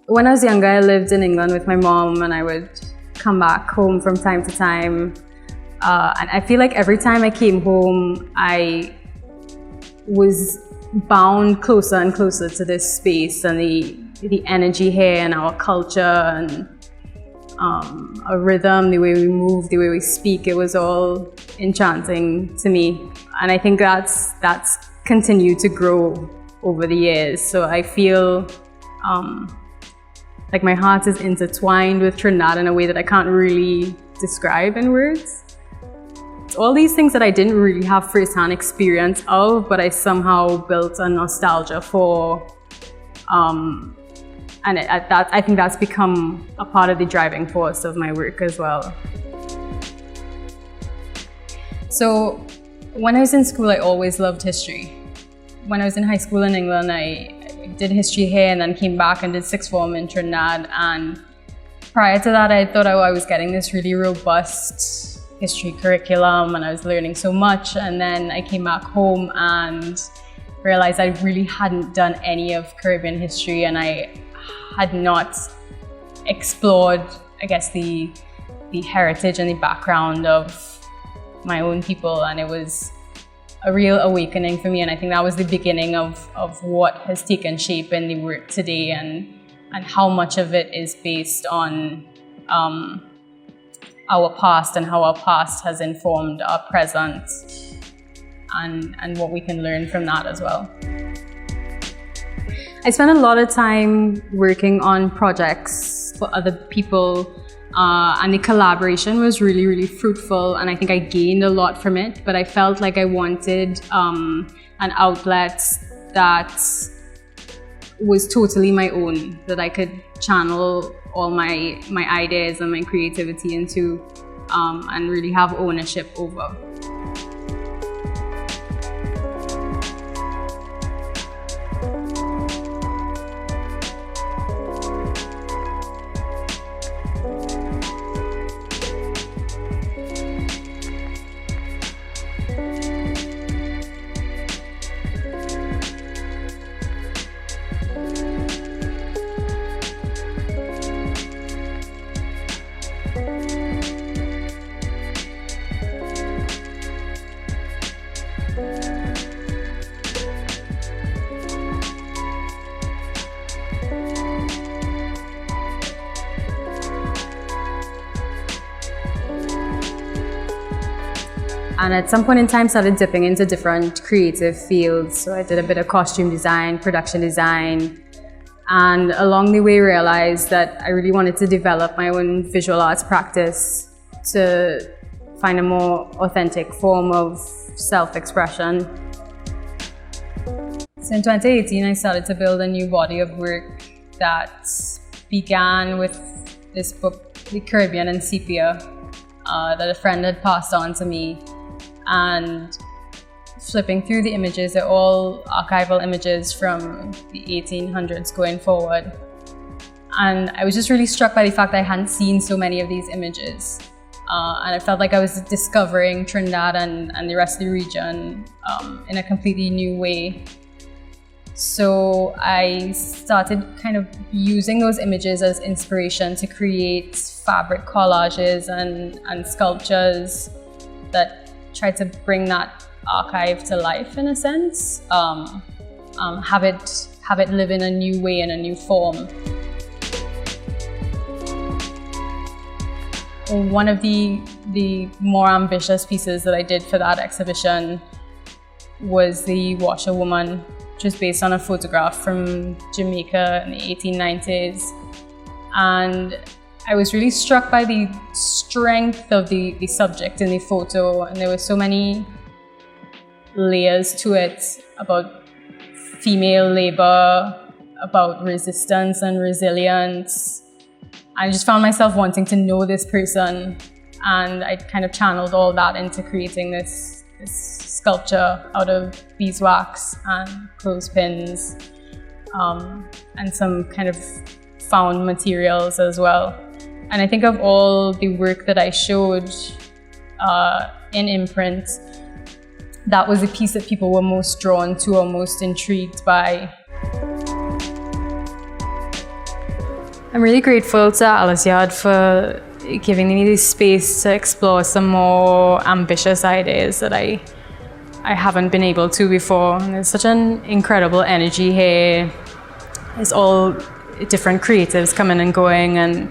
when I was younger, I lived in England with my mom, and I would come back home from time to time. And I feel like every time I came home, I was bound closer and closer to this space and the energy here and our culture and our rhythm, the way we move, the way we speak. It was all enchanting to me. And I think that's continued to grow over the years. So I feel like my heart is intertwined with Trinidad in a way that I can't really describe in words. It's all these things that I didn't really have first-hand experience of, but I somehow built a nostalgia for. And I think that's become a part of the driving force of my work as well. So when I was in school, I always loved history. When I was in high school in England, I did history here and then came back and did sixth form in Trinidad. And prior to that, I thought I was getting this really robust history curriculum and I was learning so much. And then I came back home and realized I really hadn't done any of Caribbean history, and I had not explored, I guess, the heritage and the background of my own people. And it was a real awakening for me, and I think that was the beginning of what has taken shape in the work today, and how much of it is based on our past and how our past has informed our present, and what we can learn from that as well. I spent a lot of time working on projects for other people, and the collaboration was really, really fruitful, and I think I gained a lot from it, but I felt like I wanted an outlet that was totally my own, that I could channel all my ideas and my creativity into, and really have ownership over. And at some point in time, started dipping into different creative fields. So I did a bit of costume design, production design, and along the way realized that I really wanted to develop my own visual arts practice to find a more authentic form of self-expression. So in 2018, I started to build a new body of work that began with this book, The Caribbean in Sepia, that a friend had passed on to me. And flipping through the images, they're all archival images from the 1800s going forward. And I was just really struck by the fact that I hadn't seen so many of these images. And I felt like I was discovering Trinidad and the rest of the region in a completely new way. So I started kind of using those images as inspiration to create fabric collages and sculptures that try to bring that archive to life in a sense, have it live in a new way, in a new form. One of the more ambitious pieces that I did for that exhibition was the Washerwoman, which was based on a photograph from Jamaica in the 1890s. And I was really struck by the strength of the subject in the photo, and there were so many layers to it about female labor, about resistance and resilience. I just found myself wanting to know this person, and I kind of channeled all that into creating this sculpture out of beeswax and clothespins, and some kind of found materials as well. And I think of all the work that I showed in imprint, that was the piece that people were most drawn to or most intrigued by. I'm really grateful to Alice Yard for giving me this space to explore some more ambitious ideas that I haven't been able to before. And there's such an incredible energy here. It's all different creatives coming and going, and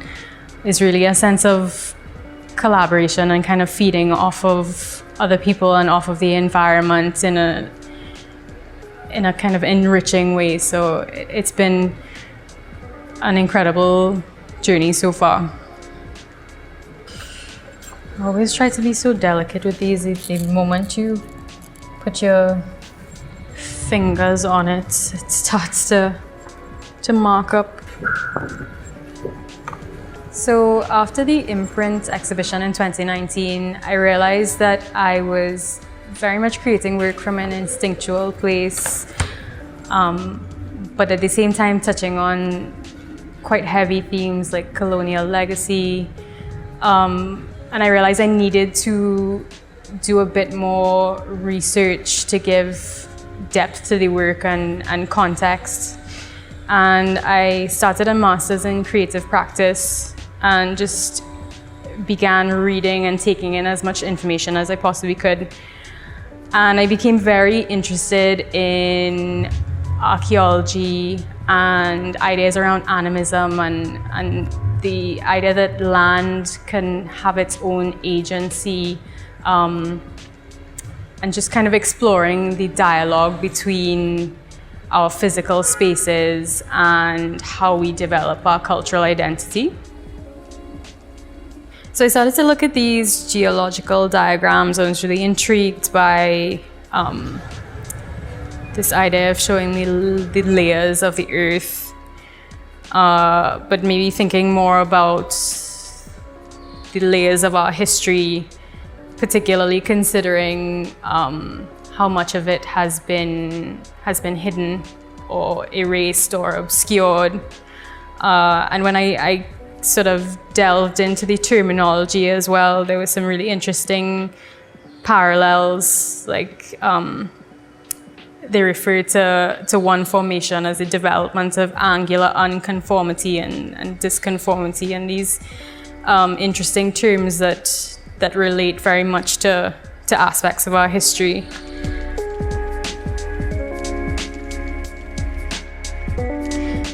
there's really a sense of collaboration and kind of feeding off of other people and off of the environment in a kind of enriching way. So it's been an incredible journey so far. I always try to be so delicate with these. The moment you put your fingers on it, it starts to mark up. So after the imprint exhibition in 2019, I realized that I was very much creating work from an instinctual place, but at the same time touching on quite heavy themes like colonial legacy. And I realized I needed to do a bit more research to give depth to the work and context. And I started a master's in creative practice and just began reading and taking in as much information as I possibly could. And I became very interested in archaeology and ideas around animism and the idea that land can have its own agency, and just kind of exploring the dialogue between our physical spaces and how we develop our cultural identity. So I started to look at these geological diagrams. I was really intrigued by this idea of showing the layers of the earth, but maybe thinking more about the layers of our history, particularly considering how much of it has been hidden or erased or obscured. And when I sort of delved into the terminology as well, there was some really interesting parallels, like they refer to one formation as the development of angular unconformity and disconformity, and these interesting terms that relate very much to aspects of our history.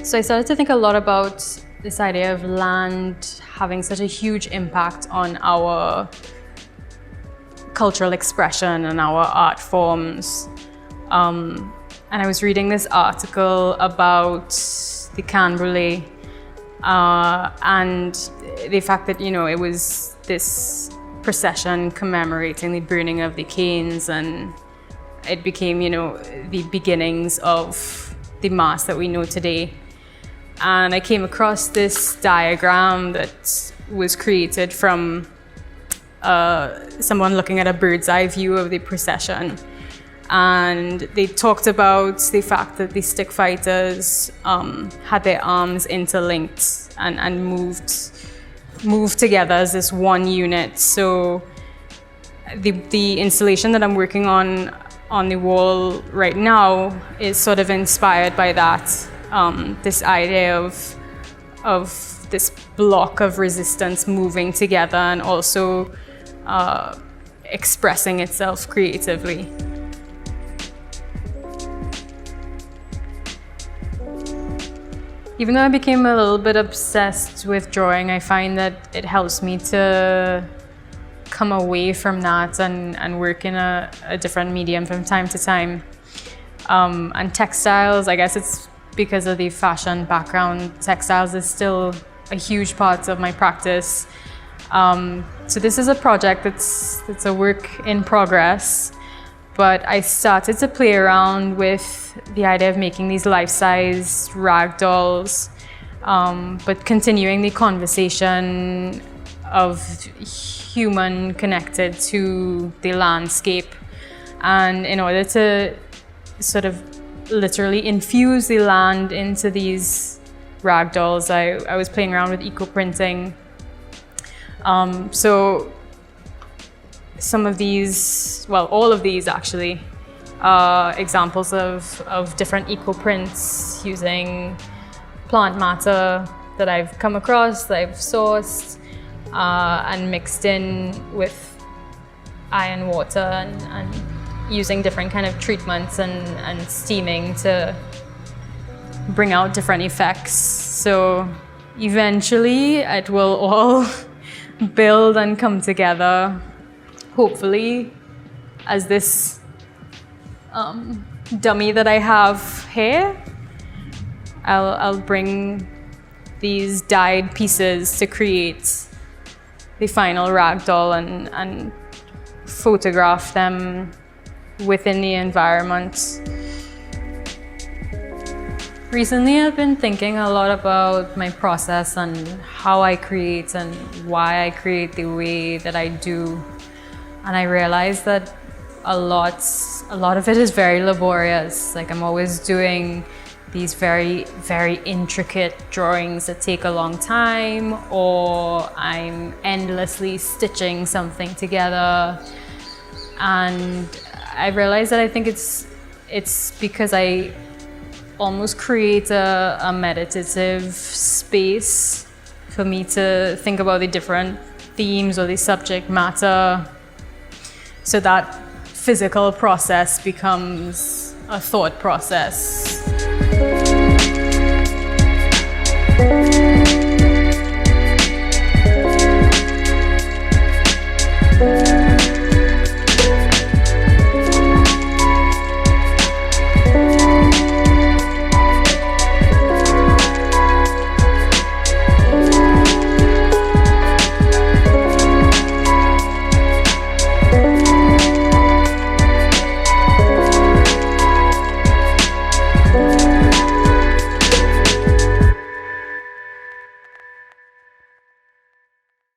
So I started to think a lot about this idea of land having such a huge impact on our cultural expression and our art forms. And I was reading this article about the Can Brûlée, and the fact that, it was this procession commemorating the burning of the canes, and it became, the beginnings of the mass that we know today. And I came across this diagram that was created from someone looking at a bird's eye view of the procession. And they talked about the fact that the stick fighters had their arms interlinked and moved together as this one unit. So the installation that I'm working on the wall right now is sort of inspired by that. This idea of this block of resistance moving together and also expressing itself creatively. Even though I became a little bit obsessed with drawing, I find that it helps me to come away from that and work in a different medium from time to time. And textiles, I guess it's because of the fashion background, textiles is still a huge part of my practice. So this is a project that's a work in progress, but I started to play around with the idea of making these life-size rag dolls, but continuing the conversation of human connected to the landscape. And in order to sort of literally infuse the land into these rag dolls, I was playing around with eco-printing. So some of these, well, all of these actually, are examples of different eco-prints using plant matter, that I've come across, that I've sourced, and mixed in with iron water and using different kind of treatments and steaming to bring out different effects. So eventually it will all build and come together, hopefully, as this dummy that I have here. I'll bring these dyed pieces to create the final ragdoll and photograph them within the environment. Recently, I've been thinking a lot about my process and how I create and why I create the way that I do. And I realized that a lot of it is very laborious. Like, I'm always doing these very, very intricate drawings that take a long time, or I'm endlessly stitching something together. And I realized that I think it's because I almost create a meditative space for me to think about the different themes or the subject matter, so that physical process becomes a thought process.